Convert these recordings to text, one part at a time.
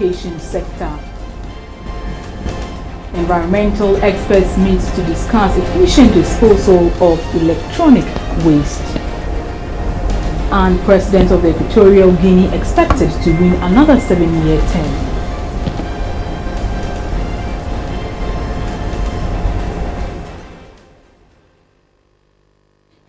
education sector. Environmental experts meet to discuss efficient disposal of electronic waste. And President of the Equatorial Guinea expected to win another 7-year term.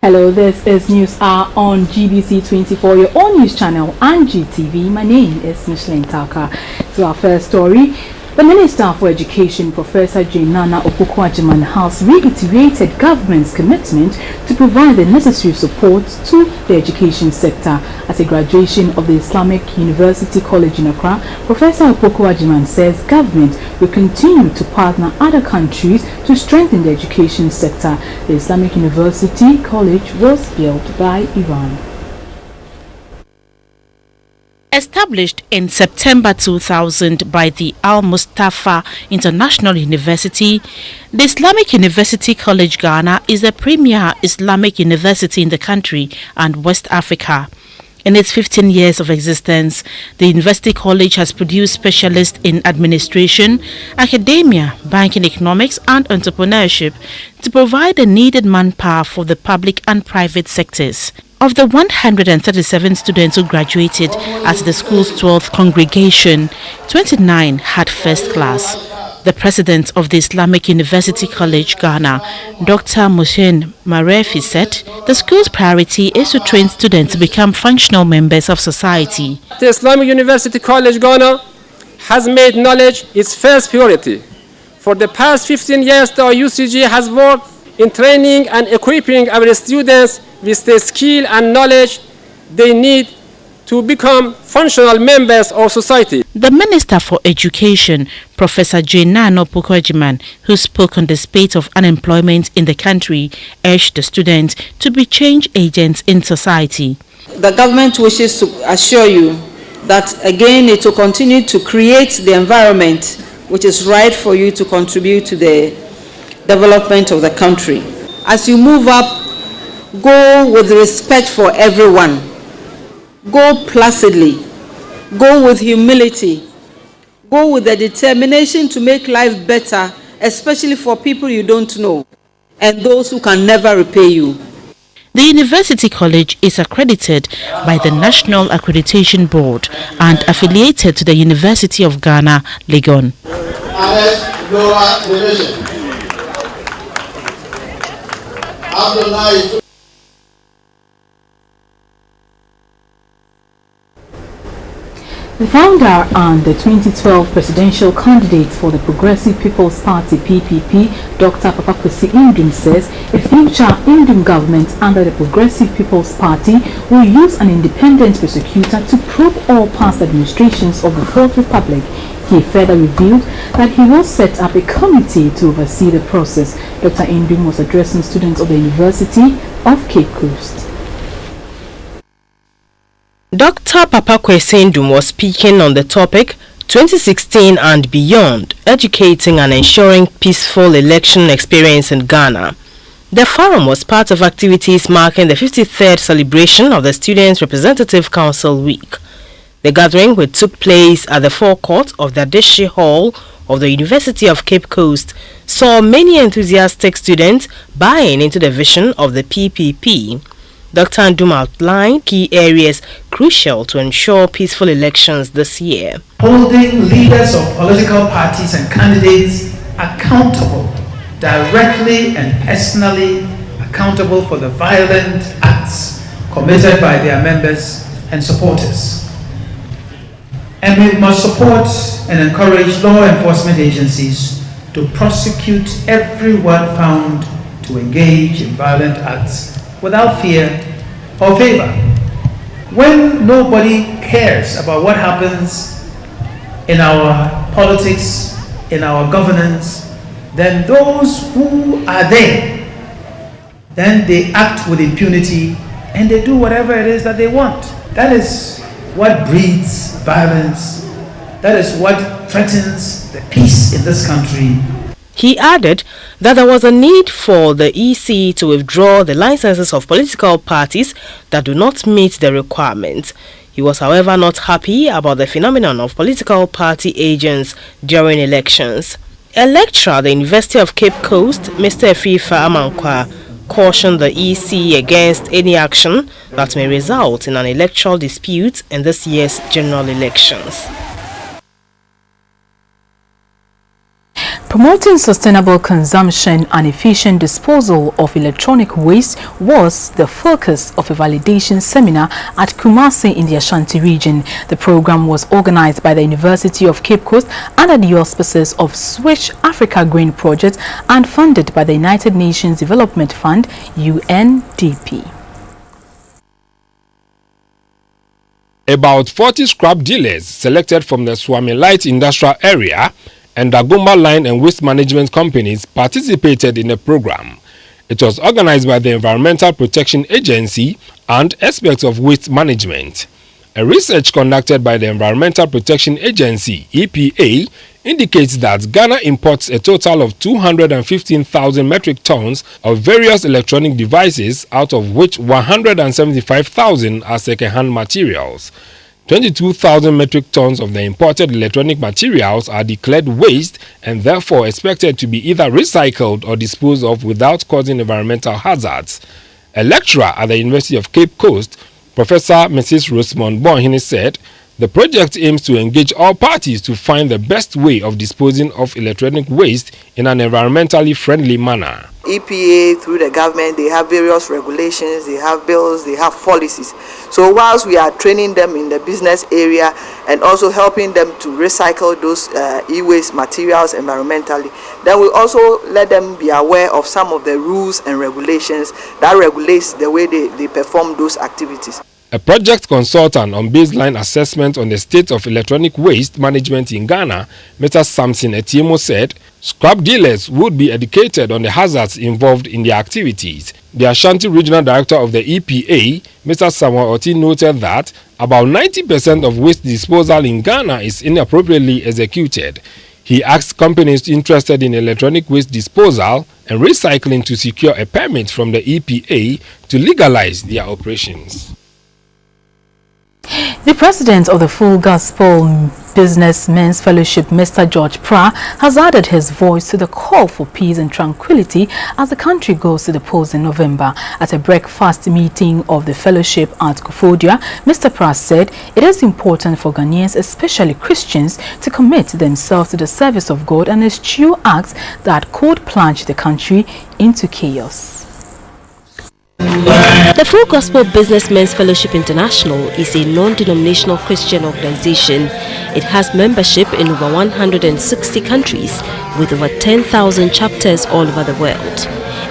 Hello, this is News Hour on GBC 24, your own news channel, and GTV. My name is Micheline Taka. To our first story, the Minister for Education, Professor Nana Opoku-Agyeman, has reiterated government's commitment to provide the necessary support to the education sector. At a graduation of the Islamic University College in Accra, Professor Opoku-Agyeman says government will continue to partner other countries to strengthen the education sector. The Islamic University College was built by Iran. Established in September 2000 by the Al-Mustafa International University, the Islamic University College Ghana is the premier Islamic university in the country and West Africa. In its 15 years of existence, the University College has produced specialists in administration, academia, banking, economics, and entrepreneurship to provide the needed manpower for the public and private sectors. Of the 137 students who graduated at the school's 12th congregation, 29 had first class. The president of the Islamic University College Ghana, Dr. Mohsen Marefi, said the school's priority is to train students to become functional members of society. The Islamic University College Ghana has made knowledge its first priority. For the past 15 years, the UCG has worked in training and equipping our students with the skill and knowledge they need to become functional members of society. The Minister for Education, Professor Nana Opoku-Agyeman, who spoke on the spate of unemployment in the country, urged the students to be change agents in society. The government wishes to assure you that again it will continue to create the environment which is right for you to contribute to the development of the country. As you move up, go with respect for everyone. Go placidly. Go with humility. Go with the determination to make life better, especially for people you don't know and those who can never repay you. The University College is accredited by the National Accreditation Board and affiliated to the University of Ghana, Legon. The founder and the 2012 presidential candidate for the Progressive People's Party (PPP), Dr. Papa Kwesi Ndum, says a future Ndum government under the Progressive People's Party will use an independent prosecutor to probe all past administrations of the Fourth Republic. He further revealed that he will set up a committee to oversee the process. Dr. Ndum was addressing students of the University of Cape Coast. Dr. Papa Kwesi Ndum was speaking on the topic 2016 and beyond, educating and ensuring peaceful election experience in Ghana. The forum was part of activities marking the 53rd celebration of the Students' Representative Council Week. The gathering, which took place at the forecourt of the Adishi Hall of the University of Cape Coast, saw many enthusiastic students buying into the vision of the PPP. Dr. Ndum outlined key areas crucial to ensure peaceful elections this year. Holding leaders of political parties and candidates accountable, directly and personally accountable for the violent acts committed by their members and supporters. And we must support and encourage law enforcement agencies to prosecute everyone found to engage in violent acts without fear or favor. When nobody cares about what happens in our politics, in our governance, then those who are there, then they act with impunity and they do whatever it is that they want. That is what breeds violence. That is what threatens the peace in this country. He added that there was a need for the EC to withdraw the licenses of political parties that do not meet the requirements. He He was, however, not happy about the phenomenon of political party agents during elections. A lecturer at the University of Cape Coast, Mr. Efifa Amankwa, cautioned the EC against any action that may result in an electoral dispute in this year's general elections. Promoting sustainable consumption and efficient disposal of electronic waste was the focus of a validation seminar at Kumasi in the Ashanti region. The program was organized by the University of Cape Coast under the auspices of Switch Africa Green Project and funded by the United Nations Development Fund, UNDP. About 40 scrap dealers selected from the Swami Light Industrial Area and Dagomba Line and Waste Management Companies participated in the program. It was organized by the Environmental Protection Agency and experts of waste management. A research conducted by the Environmental Protection Agency, EPA, indicates that Ghana imports a total of 215,000 metric tons of various electronic devices, out of which 175,000 are second-hand materials. 22,000 metric tons of the imported electronic materials are declared waste and therefore expected to be either recycled or disposed of without causing environmental hazards. A lecturer at the University of Cape Coast, Professor Mrs. Rosemond Bonhini, said the project aims to engage all parties to find the best way of disposing of electronic waste in an environmentally friendly manner. EPA, through the government, they have various regulations, they have bills, they have policies. So whilst we are training them in the business area and also helping them to recycle those e-waste materials environmentally, then we also let them be aware of some of the rules and regulations that regulates the way they perform those activities. A project consultant on baseline assessment on the state of electronic waste management in Ghana, Mr. Samson Etiemo, said scrap dealers would be educated on the hazards involved in their activities. The Ashanti Regional Director of the EPA, Mr. Samuel Oti, noted that about 90% of waste disposal in Ghana is inappropriately executed. He asked companies interested in electronic waste disposal and recycling to secure a permit from the EPA to legalize their operations. The president of the Full Gospel Business Men's Fellowship, Mr. George Pra, has added his voice to the call for peace and tranquility as the country goes to the polls in November. At a breakfast meeting of the fellowship at Kofodia, Mr. Pra said it is important for Ghanaians, especially Christians, to commit themselves to the service of God and eschew acts that could plunge the country into chaos. The Full Gospel Businessmen's Fellowship International is a non-denominational Christian organization. It has membership in over 160 countries with over 10,000 chapters all over the world.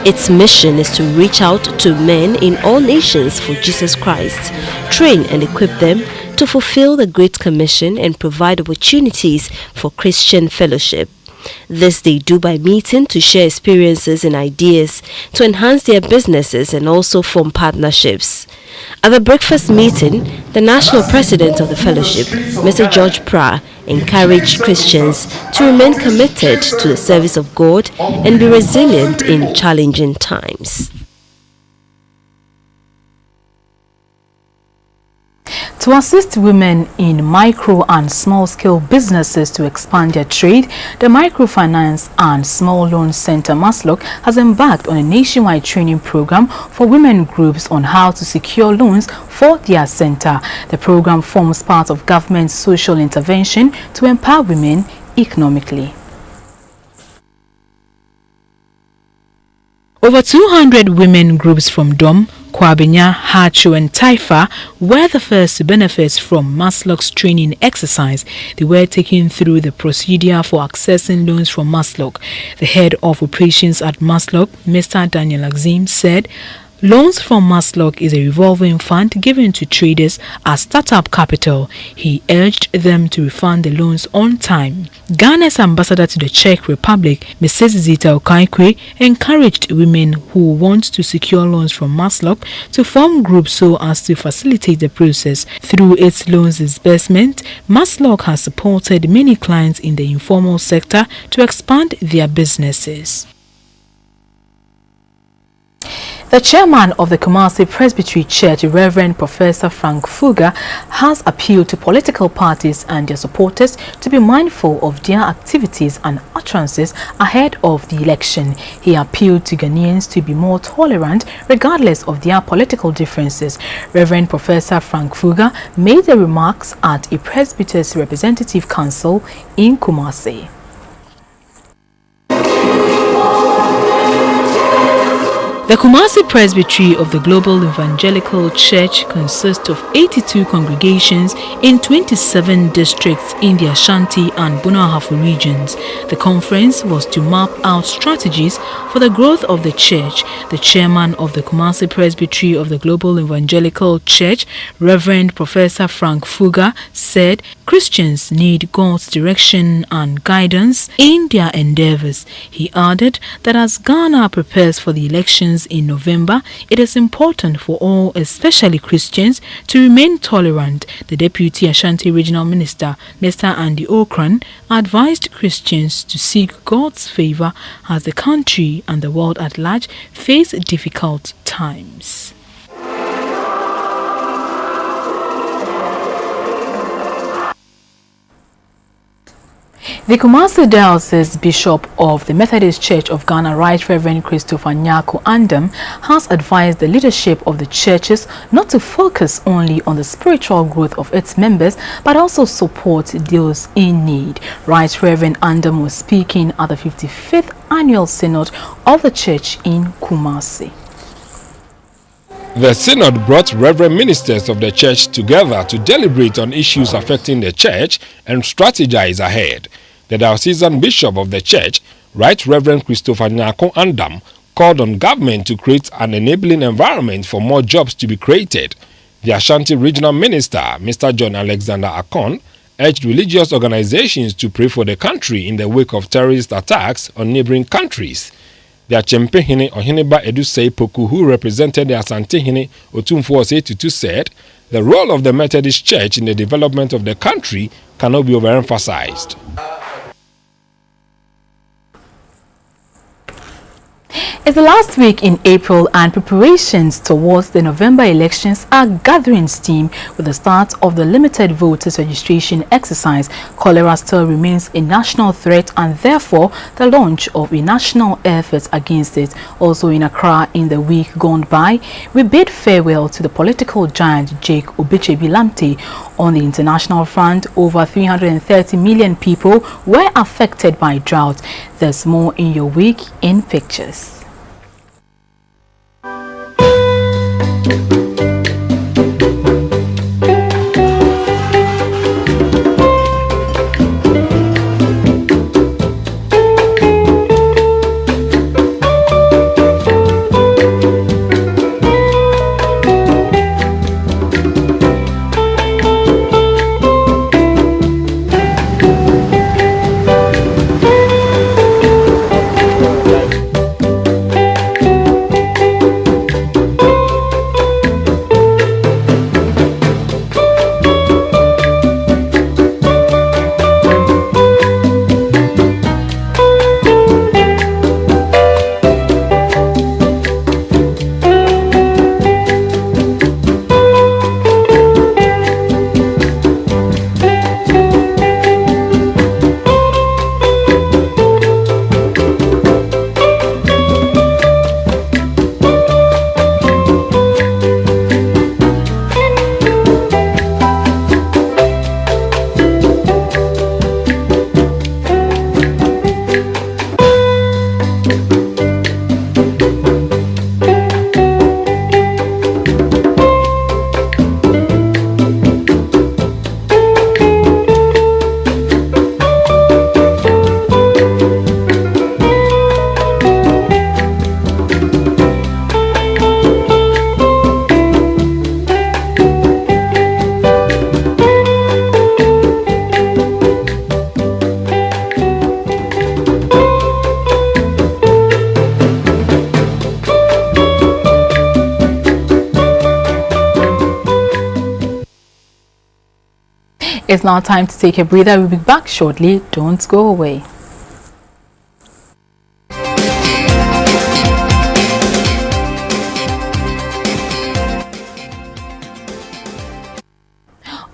Its mission is to reach out to men in all nations for Jesus Christ, train and equip them to fulfill the Great Commission and provide opportunities for Christian fellowship. This they do by meeting to share experiences and ideas to enhance their businesses and also form partnerships. At the breakfast meeting, the national president of the fellowship, Mr. George Pra, encouraged Christians to remain committed to the service of God and be resilient in challenging times. To assist women in micro and small-scale businesses to expand their trade, the Microfinance and Small Loan Center Maslock has embarked on a nationwide training program for women groups on how to secure loans for their center. The program forms part of government's social intervention to empower women economically. Over 200 women groups from Dom, Kwabenya, Hacho and Taifa were the first to benefit from Maslock's training exercise. They were taken through the procedure for accessing loans from Maslock. The head of operations at Maslock, Mr. Daniel Axim, said loans from Maslock is a revolving fund given to traders as startup capital. He urged them to refund the loans on time. Ghana's ambassador to the Czech Republic, Mrs. Zita Okaikwe, encouraged women who want to secure loans from Maslock to form groups so as to facilitate the process. Through its loans disbursement, Maslock has supported many clients in the informal sector to expand their businesses. The chairman of the Kumasi Presbytery Church, Reverend Professor Frank Fuga, has appealed to political parties and their supporters to be mindful of their activities and utterances ahead of the election. He appealed to Ghanaians to be more tolerant regardless of their political differences. Reverend Professor Frank Fuga made the remarks at a Presbyter's Representative Council in Kumasi. The Kumasi Presbytery of the Global Evangelical Church consists of 82 congregations in 27 districts in the Ashanti and Bunahafu regions. The conference was to map out strategies for the growth of the church. The chairman of the Kumasi Presbytery of the Global Evangelical Church, Reverend Professor Frank Fuga, said Christians need God's direction and guidance in their endeavors. He added that as Ghana prepares for the elections in November, it is important for all, especially Christians, to remain tolerant. The Deputy Ashanti Regional Minister, Mr. Andy Okran, advised Christians to seek God's favor as the country and the world at large face difficult times. The Kumasi Diocese Bishop of the Methodist Church of Ghana, Right Reverend Christopher Nyako Andam, has advised the leadership of the churches not to focus only on the spiritual growth of its members, but also support those in need. Right Reverend Andam was speaking at the 55th Annual Synod of the Church in Kumasi. The synod brought reverend ministers of the church together to deliberate on issues affecting the church and strategize ahead. The diocesan bishop of the church, Right Reverend Christopher Nyako Andam, called on government to create an enabling environment for more jobs to be created. The Ashanti Regional Minister, Mr. John Alexander Akon, urged religious organizations to pray for the country in the wake of terrorist attacks on neighboring countries. The Achempehene Ohineba Edusei Poku, who represented the Asantehene Otumfuo Osetutu, said the role of the Methodist Church in the development of the country cannot be overemphasized. It's the last week in April and preparations towards the November elections are gathering steam with the start of the limited voters registration exercise. Cholera still remains a national threat and therefore the launch of a national effort against it. Also in Accra in the week gone by, we bid farewell to the political giant Jake Obichebi-Lamte. On the international front, over 330 million people were affected by drought. There's more in your week in pictures. It's now time to take a breather. We'll be back shortly. Don't go away.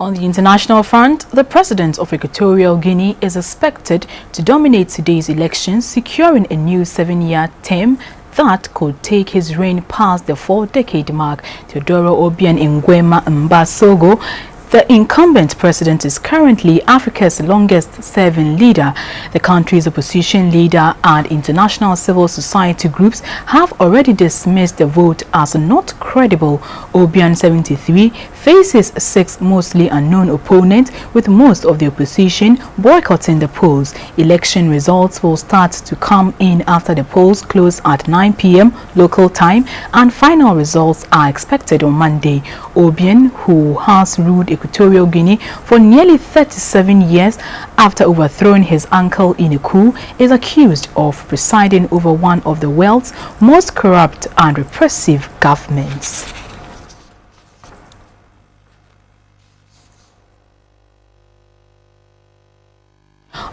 On the international front, the president of Equatorial Guinea is expected to dominate today's elections, securing a new 7-year term that could take his reign past the 4-decade mark. Teodoro Obiang Nguema Mbasogo, the incumbent president, is currently Africa's longest-serving leader. The country's opposition leader and international civil society groups have already dismissed the vote as not credible. Obiang, 73, faces 6 mostly unknown opponents, with most of the opposition boycotting the polls. Election results will start to come in after the polls close at 9 p.m. local time, and final results are expected on Monday. Obiang, who has ruled Equatorial Guinea for nearly 37 years after overthrowing his uncle in a coup, is accused of presiding over one of the world's most corrupt and repressive governments.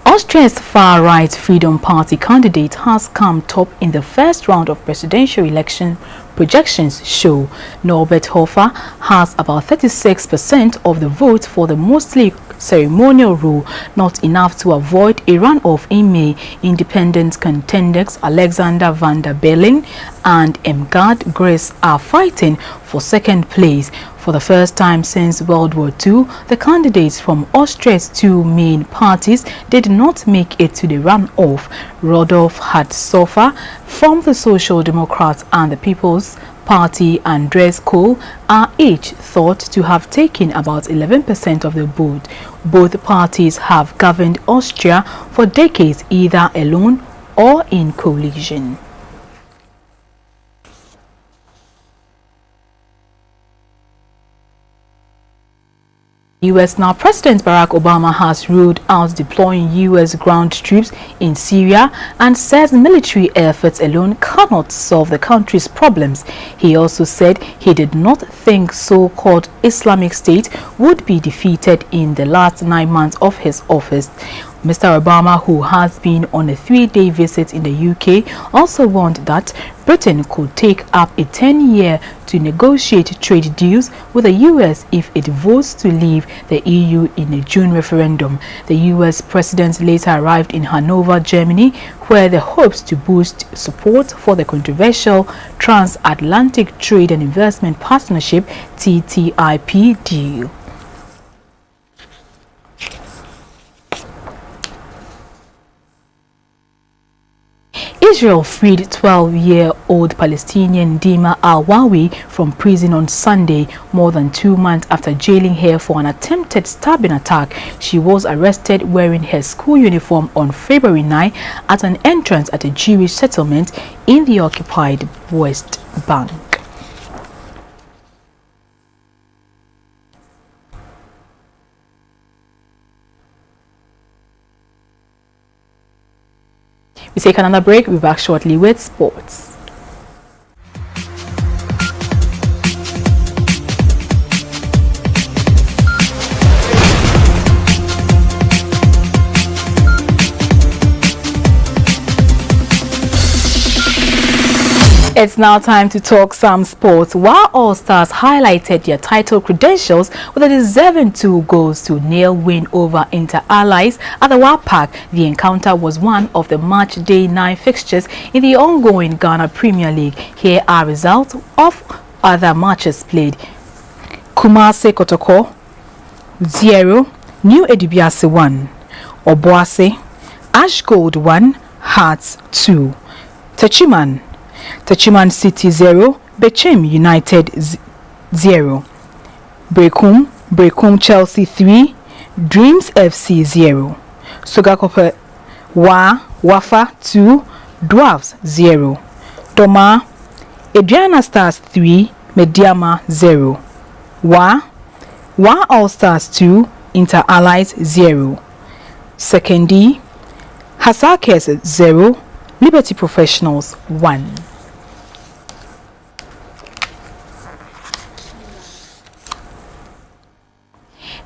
Austria's far-right Freedom Party candidate has come top in the first round of presidential election projections show. Norbert Hofer has about 36% of the vote for the mostly ceremonial rule, not enough to avoid a runoff in May. Independent contenders Alexander van der Bellen and Emgard Grace are fighting for second place. For the first time since World War II, the candidates from Austria's 2 main parties did not make it to the runoff. Rodolph Hatzhofer from the Social Democrats and the People's Party, Andres Kohl, are each thought to have taken about 11% of the vote. Both parties have governed Austria for decades, either alone or in coalition. U.S. Now President Barack Obama has ruled out deploying U.S. ground troops in Syria and says military efforts alone cannot solve the country's problems. He also said he did not think so-called Islamic State would be defeated in the last 9 months of his office. Mr. Obama, who has been on a 3-day visit in the UK, also warned that Britain could take up a 10-year to negotiate trade deals with the US if it votes to leave the EU in a June referendum. The US president later arrived in Hanover, Germany, where the hopes to boost support for the controversial Transatlantic Trade and Investment Partnership TTIP deal. Israel freed 12-year-old Palestinian Dima Al-Wawi from prison on Sunday, more than 2 months after jailing her for an attempted stabbing attack. She was arrested wearing her school uniform on February 9 at an entrance at a Jewish settlement in the occupied West Bank. We take another break. We'll be back shortly with sports. It's now time to talk some sports. While All Stars highlighted their title credentials with a deserving 2 goals to nil win over Inter Allies at the War Park, the encounter was one of the match day 9 fixtures in the ongoing Ghana Premier League. Here are results of other matches played. Kumase Kotoko 0, New Edibiase 1, Obuase, Ash Gold 1, Hearts 2, Tachiman City 0, Bechem United 0, Brekum Chelsea 3, Dreams FC 0, Sogakope Wafa 2, Dwarfs 0, Doma Adriana Stars 3, Mediama 0, Wa All Stars 2, Inter Allies 0, Second D, Hasakes 0, Liberty Professionals 1.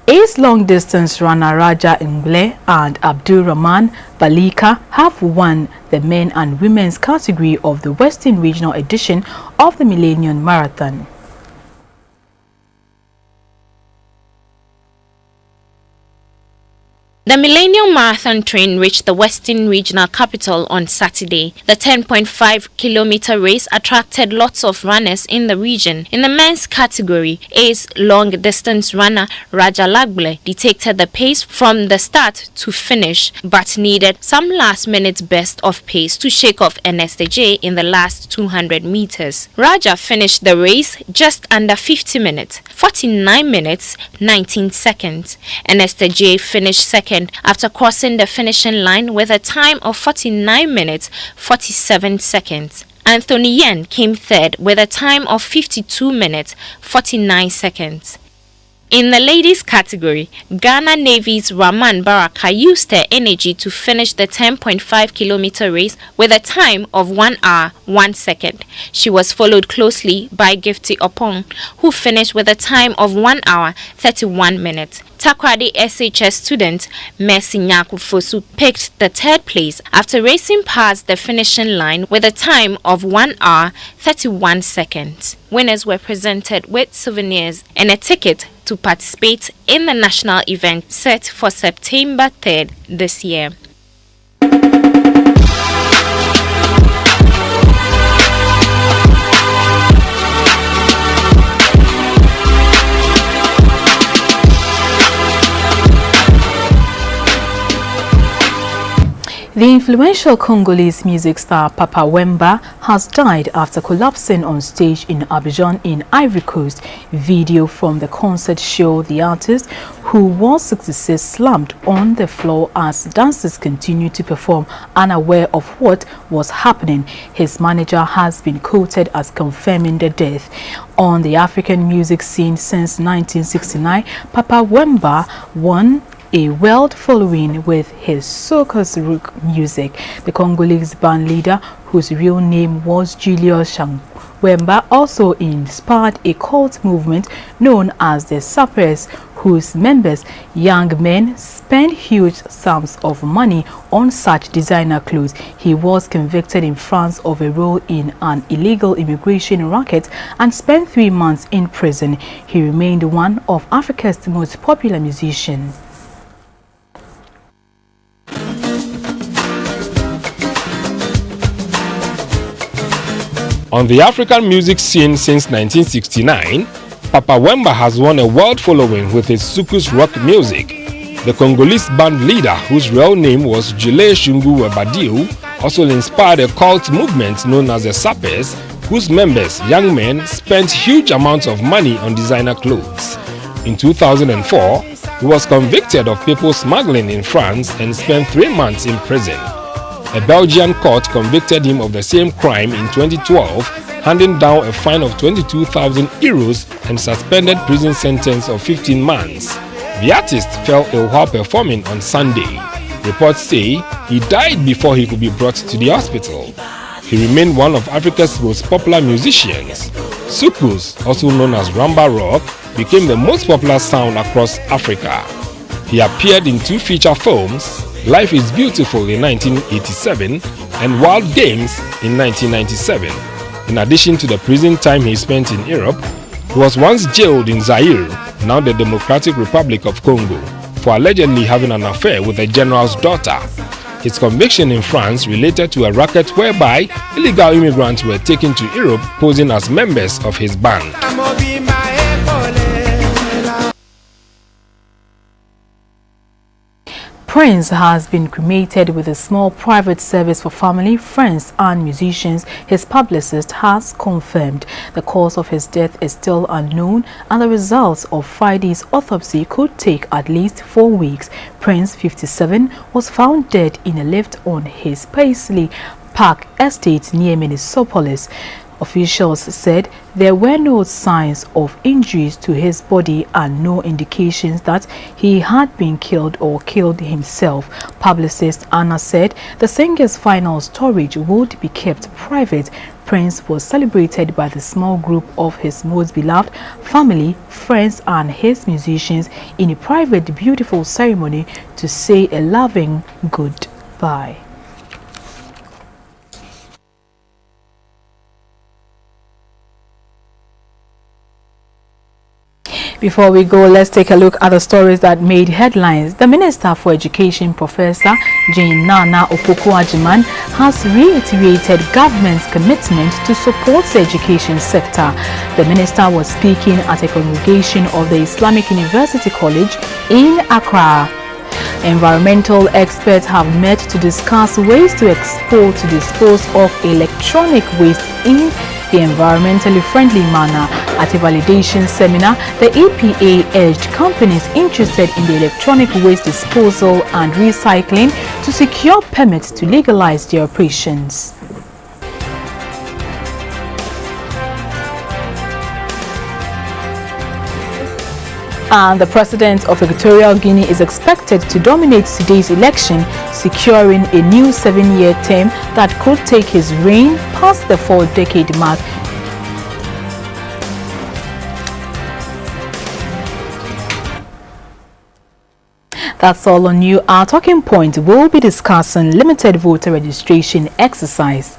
Ace long-distance runner Raja Ngle and Abdul Rahman Balika have won the men and women's category of the Western Regional edition of the Millennium Marathon. The Millennium Marathon train reached the Western Regional Capital on Saturday. The 10.5-kilometer race attracted lots of runners in the region. In the men's category, ace long-distance runner Raja Lagbule dictated the pace from the start to finish, but needed some last-minute burst of pace to shake off NSTJ in the last 200 meters. Raja finished the race just under 50 minutes, 49 minutes, 19 seconds. NSTJ finished second after crossing the finishing line with a time of 49 minutes 47 seconds. Anthony Yen came third with a time of 52 minutes 49 seconds. In the ladies category, Ghana Navy's Raman Baraka used her energy to finish the 10.5-kilometer race with a time of 1 hour, 1 second. She was followed closely by Gifty Opong, who finished with a time of 1 hour, 31 minutes. Takrady SHS student Mercy Nyakufosu picked the third place after racing past the finishing line with a time of 1 hour, 31 seconds. Winners were presented with souvenirs and a ticket to participate in the national event set for September 3rd this year. The influential Congolese music star Papa Wemba has died after collapsing on stage in Abidjan in Ivory Coast. Video from the concert show the artist, who was 66, slumped on the floor as dancers continued to perform, unaware of what was happening. His manager has been quoted as confirming the death. On the African music scene since 1969, Papa Wemba won a world following with his soukous rock music. The Congolese band leader, whose real name was Julius Wemba, also inspired a cult movement known as the Sappers, whose members, young men, spent huge sums of money on such designer clothes. He was convicted in France of a role in an illegal immigration racket and spent 3 months in prison. He remained one of Africa's most popular musicians. On the African music scene since 1969, Papa Wemba has won a world following with his soukous rock music. The Congolese band leader, whose real name was Jules Shungu Webadiu, also inspired a cult movement known as the Sappers, whose members, young men, spent huge amounts of money on designer clothes. In 2004, he was convicted of people smuggling in France and spent 3 months in prison. A Belgian court convicted him of the same crime in 2012, handing down a fine of 22,000 euros and suspended prison sentence of 15 months. The artist fell ill while performing on Sunday. Reports say he died before he could be brought to the hospital. He remained one of Africa's most popular musicians. Soukous, also known as Ramba Rock, became the most popular sound across Africa. He appeared in 2 feature films, Life is Beautiful in 1987 and Wild Games in 1997. In addition to the prison time he spent in Europe, he was once jailed in Zaire, now the Democratic Republic of Congo, for allegedly having an affair with the general's daughter. His conviction in France related to a racket whereby illegal immigrants were taken to Europe posing as members of his band. Prince has been cremated with a small private service for family, friends and musicians, his publicist has confirmed. The cause of his death is still unknown and the results of Friday's autopsy could take at least 4 weeks. Prince, 57, was found dead in a lift on his Paisley Park estate near Minneapolis. Officials said there were no signs of injuries to his body and no indications that he had been killed or killed himself. Publicist Anna said the singer's final storage would be kept private. Prince was celebrated by the small group of his most beloved family, friends and his musicians in a private, beautiful ceremony to say a loving goodbye. Before we go, let's take a look at the stories that made headlines. The Minister for Education, Professor Nana Opoku-Agyeman, has reiterated government's commitment to support the education sector. The minister was speaking at a congregation of the Islamic University College in Accra. Environmental experts have met to discuss ways to dispose of electronic waste in the environmentally friendly manner. At a validation seminar, the EPA urged companies interested in the electronic waste disposal and recycling to secure permits to legalize their operations. And the president of Equatorial Guinea is expected to dominate today's election, securing a new 7-year term that could take his reign past the 4-decade mark. That's all on you. Our talking point will be discussing limited voter registration exercise.